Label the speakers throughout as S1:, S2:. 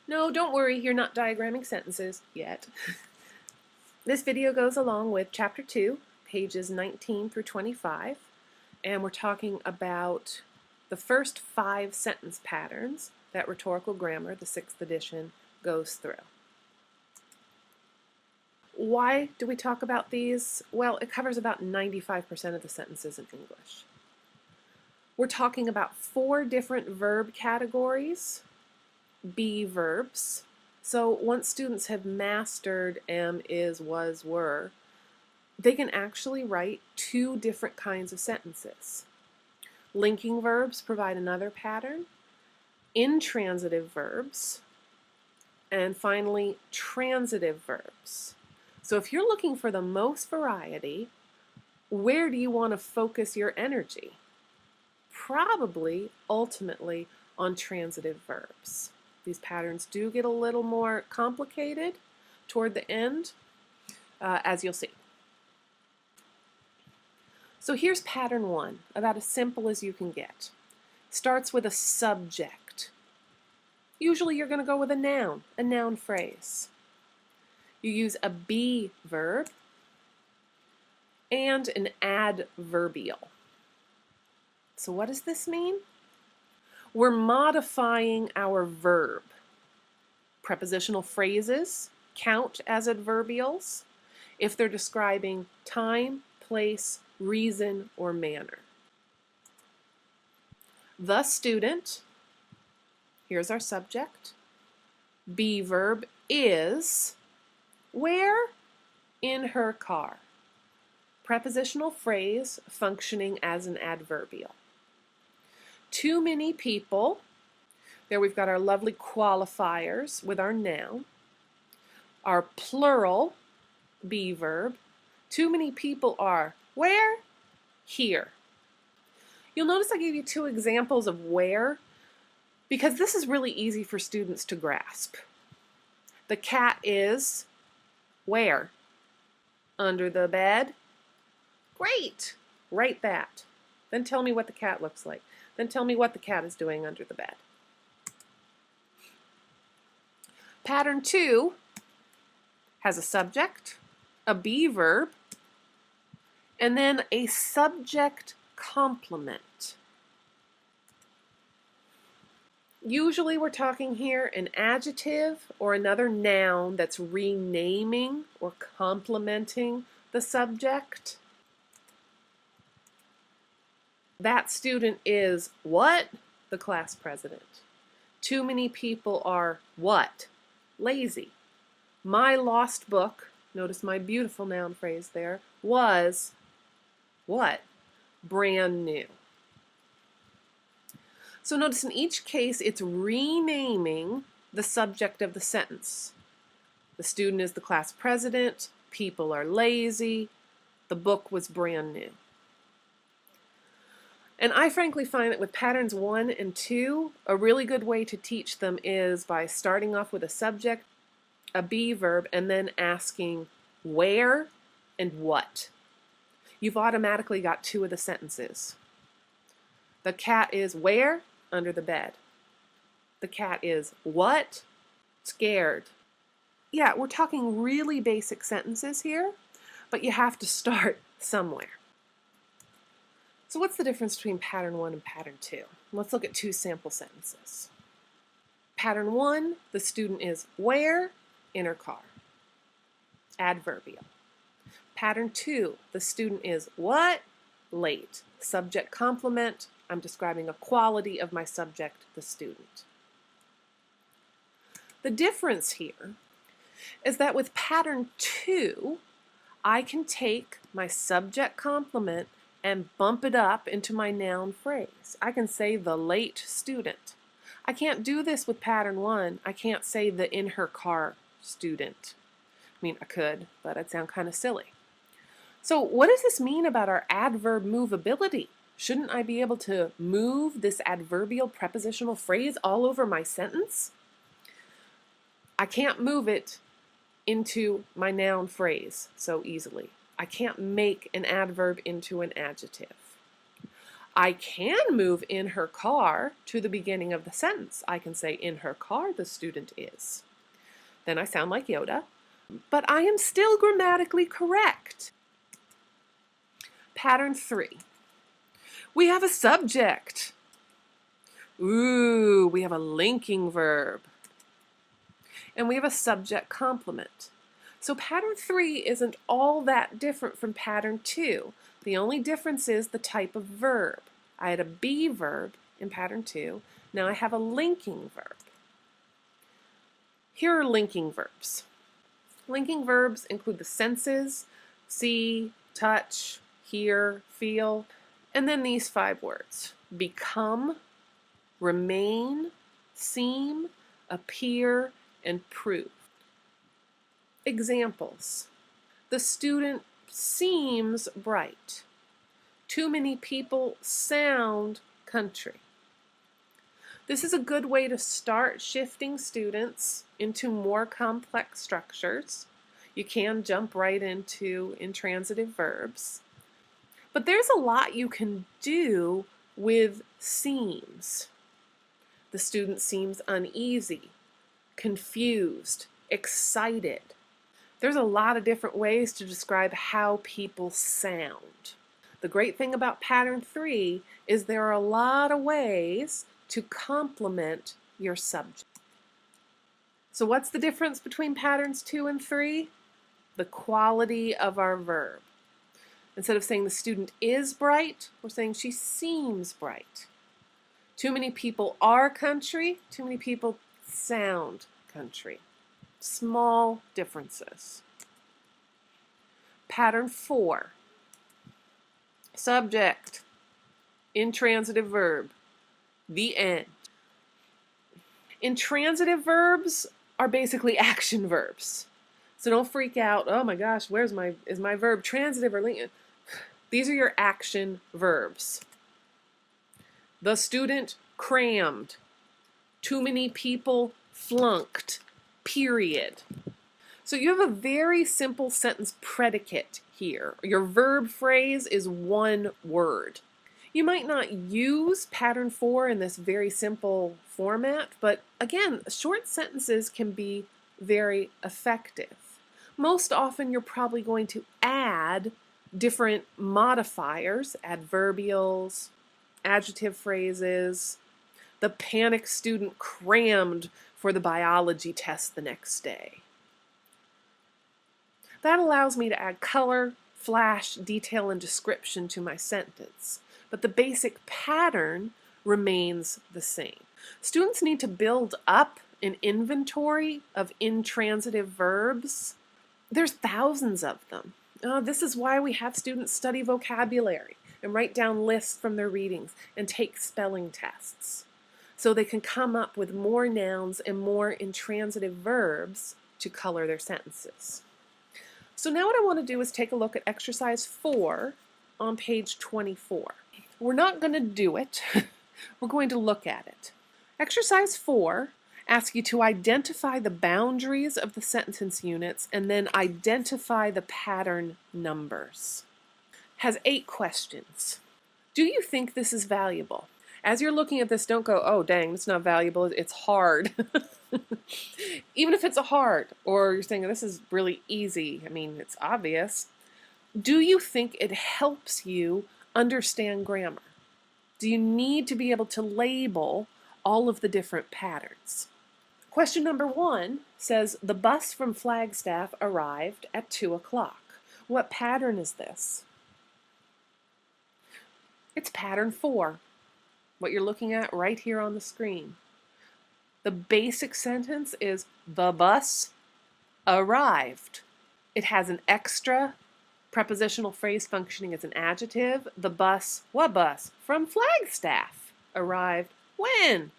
S1: No, don't worry, you're not diagramming sentences yet. This video goes along with Chapter 2, pages 19 through 25, and we're talking about the first 5 sentence patterns that Rhetorical Grammar, the 6th edition, goes through. Why do we talk about these? Well, it covers about 95% of the sentences in English. We're talking about 4 different verb categories, be verbs. So once students have mastered am, is, was, were, they can actually write 2 different kinds of sentences. Linking verbs provide another pattern, intransitive verbs, and finally transitive verbs. So if you're looking for the most variety, where do you want to focus your energy? Probably, ultimately, on transitive verbs. These patterns do get a little more complicated toward the end, as you'll see. So here's pattern 1, about as simple as you can get. Starts with a subject. Usually you're going to go with a noun phrase. You use a be verb and an adverbial. So what does this mean? We're modifying our verb. Prepositional phrases count as adverbials if they're describing time, place, reason, or manner. The student, here's our subject. Be verb is where? In her car. Prepositional phrase functioning as an adverbial. Too many people, there we've got our lovely qualifiers with our noun. Our plural, be verb. Too many people are where? Here. You'll notice I gave you 2 examples of where because this is really easy for students to grasp. The cat is where? Under the bed? Great! Write that. Then tell me what the cat looks like. Then tell me what the cat is doing under the bed. Pattern 2 has a subject, a be verb, and then a subject complement. Usually we're talking here an adjective or another noun that's renaming or complementing the subject. That student is what? The class president. Too many people are what? Lazy. My lost book, notice my beautiful noun phrase there, was what? Brand new. So notice in each case it's renaming the subject of the sentence. The student is the class president, people are lazy, the book was brand new. And I frankly find that with patterns 1 and 2, a really good way to teach them is by starting off with a subject, a be verb, and then asking where and what. You've automatically got 2 of the sentences. The cat is where? Under the bed. The cat is what? Scared. Yeah, we're talking really basic sentences here, but you have to start somewhere. So what's the difference between pattern 1 and pattern 2? Let's look at 2 sample sentences. Pattern 1, the student is where? In her car. Adverbial. Pattern 2, the student is what? Late. Subject complement. I'm describing a quality of my subject, the student. The difference here is that with pattern 2, I can take my subject complement and bump it up into my noun phrase. I can say the late student. I can't do this with pattern 1. I can't say the in her car student. I mean, I could, but I'd sound kind of silly. So what does this mean about our adverb movability? Shouldn't I be able to move this adverbial prepositional phrase all over my sentence? I can't move it into my noun phrase so easily. I can't make an adverb into an adjective. I can move in her car to the beginning of the sentence. I can say, in her car the student is. Then I sound like Yoda, but I am still grammatically correct. Pattern 3. We have a subject. Ooh, we have a linking verb. And we have a subject complement. So pattern 3 isn't all that different from pattern 2. The only difference is the type of verb. I had a be verb in pattern 2. Now I have a linking verb. Here are linking verbs. Linking verbs include the senses, see, touch, hear, feel, and then these 5 words: become, remain, seem, appear, and prove. Examples: the student seems bright. Too many people sound country. This is a good way to start shifting students into more complex structures. You can jump right into intransitive verbs. But there's a lot you can do with seems. The student seems uneasy, confused, excited. There's a lot of different ways to describe how people sound. The great thing about pattern 3 is there are a lot of ways to complement your subject. So what's the difference between patterns 2 and 3? The quality of our verb. Instead of saying the student is bright, we're saying she seems bright. Too many people are country, too many people sound country. Small differences. Pattern 4. Subject, intransitive verb, the end. Intransitive verbs are basically action verbs. So don't freak out, oh my gosh, is my verb transitive or linked? These are your action verbs. The student crammed. Too many people flunked. Period. So you have a very simple sentence predicate here. Your verb phrase is one word. You might not use pattern 4 in this very simple format, but again, short sentences can be very effective. Most often you're probably going to add different modifiers, adverbials, adjective phrases. The panicked student crammed for the biology test the next day. That allows me to add color, flash, detail, and description to my sentence. But the basic pattern remains the same. Students need to build up an inventory of intransitive verbs. There's thousands of them. This is why we have students study vocabulary and write down lists from their readings and take spelling tests, so they can come up with more nouns and more intransitive verbs to color their sentences. So now what I want to do is take a look at exercise 4 on page 24. We're not going to do it. We're going to look at it. Exercise 4 asks you to identify the boundaries of the sentence units and then identify the pattern numbers. Has 8 questions. Do you think this is valuable? As you're looking at this, don't go, oh dang, it's not valuable, it's hard. Even if it's hard, or you're saying this is really easy, I mean, it's obvious. Do you think it helps you understand grammar? Do you need to be able to label all of the different patterns? Question number 1 says, the bus from Flagstaff arrived at 2 o'clock. What pattern is this? It's pattern 4. What you're looking at right here on the screen. The basic sentence is, the bus arrived. It has an extra prepositional phrase functioning as an adjective. The bus, what bus? From Flagstaff. Arrived when?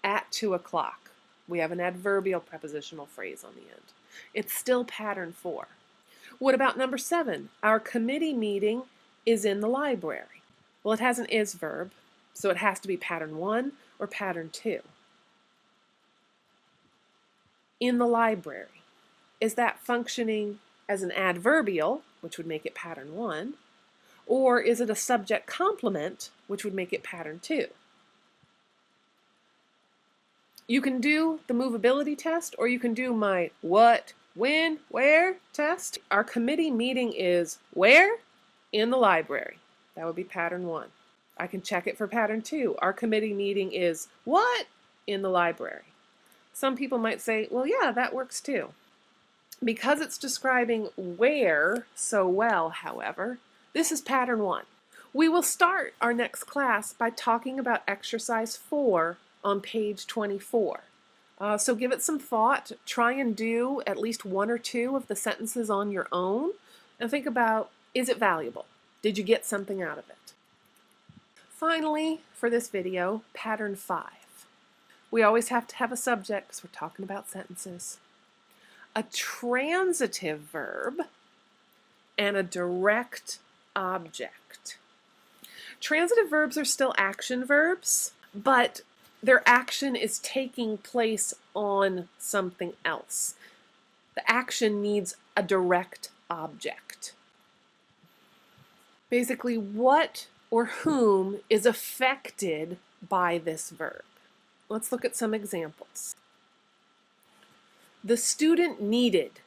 S1: At 2 o'clock. We have an adverbial prepositional phrase on the end. It's still pattern 4. What about number 7? Our committee meeting is in the library. Well, it has an is verb, so it has to be pattern 1 or pattern 2. In the library. Is that functioning as an adverbial, which would make it pattern 1, Or is it a subject complement, which would make it pattern 2? You can do the movability test, or you can do my what, when, where test. Our committee meeting is where? In the library. That would be pattern 1. I can check it for pattern 2. Our committee meeting is what? In the library. Some people might say, well, yeah, that works too. Because it's describing where so well, however, this is pattern 1. We will start our next class by talking about exercise 4 on page 24. So give it some thought. Try and do at least 1 or 2 of the sentences on your own and think about, is it valuable? Did you get something out of it? Finally, for this video, pattern 5. We always have to have a subject because we're talking about sentences. A transitive verb and a direct object. Transitive verbs are still action verbs, but their action is taking place on something else. The action needs a direct object. Basically, what or whom is affected by this verb? Let's look at some examples. The student needed.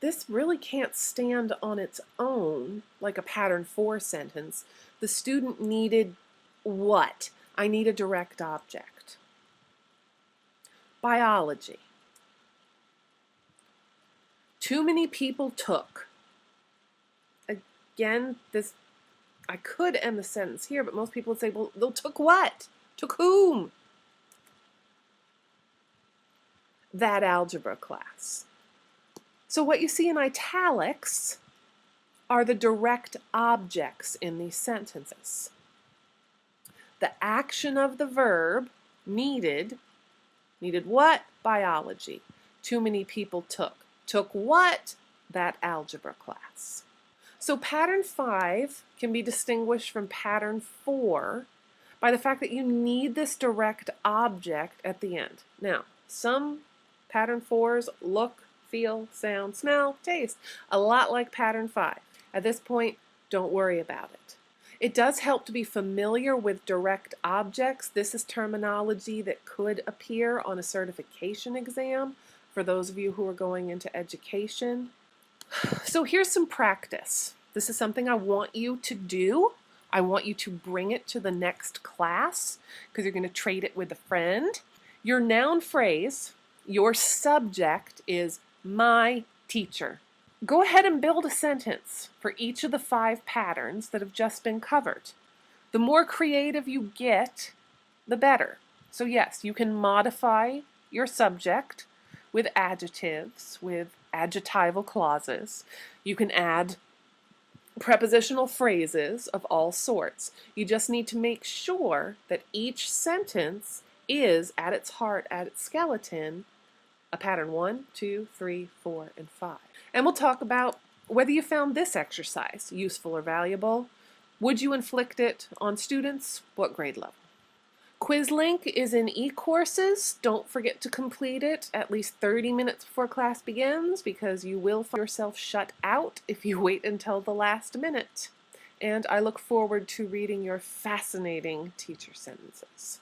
S1: This really can't stand on its own like a pattern 4 sentence. The student needed what? I need a direct object. Biology. Too many people took. Again, I could end the sentence here, but most people would say, well, they took what? Took whom? That algebra class. So what you see in italics are the direct objects in these sentences. The action of the verb needed what? Biology. Too many people took. Took what? That algebra class. So pattern 5 can be distinguished from pattern 4 by the fact that you need this direct object at the end. Now, some pattern 4s look, feel, sound, smell, taste a lot like pattern 5. At this point, don't worry about it. It does help to be familiar with direct objects. This is terminology that could appear on a certification exam for those of you who are going into education. So here's some practice. This is something I want you to do. I want you to bring it to the next class because you're going to trade it with a friend. Your noun phrase, your subject is my teacher. Go ahead and build a sentence for each of the 5 patterns that have just been covered. The more creative you get, the better. So yes, you can modify your subject with adjectives, with adjectival clauses. You can add prepositional phrases of all sorts. You just need to make sure that each sentence is, at its heart, at its skeleton, a pattern 1, 2, 3, 4, and 5. And we'll talk about whether you found this exercise useful or valuable. Would you inflict it on students? What grade level? Quizlink is in eCourses. Don't forget to complete it at least 30 minutes before class begins because you will find yourself shut out if you wait until the last minute. And I look forward to reading your fascinating teacher sentences.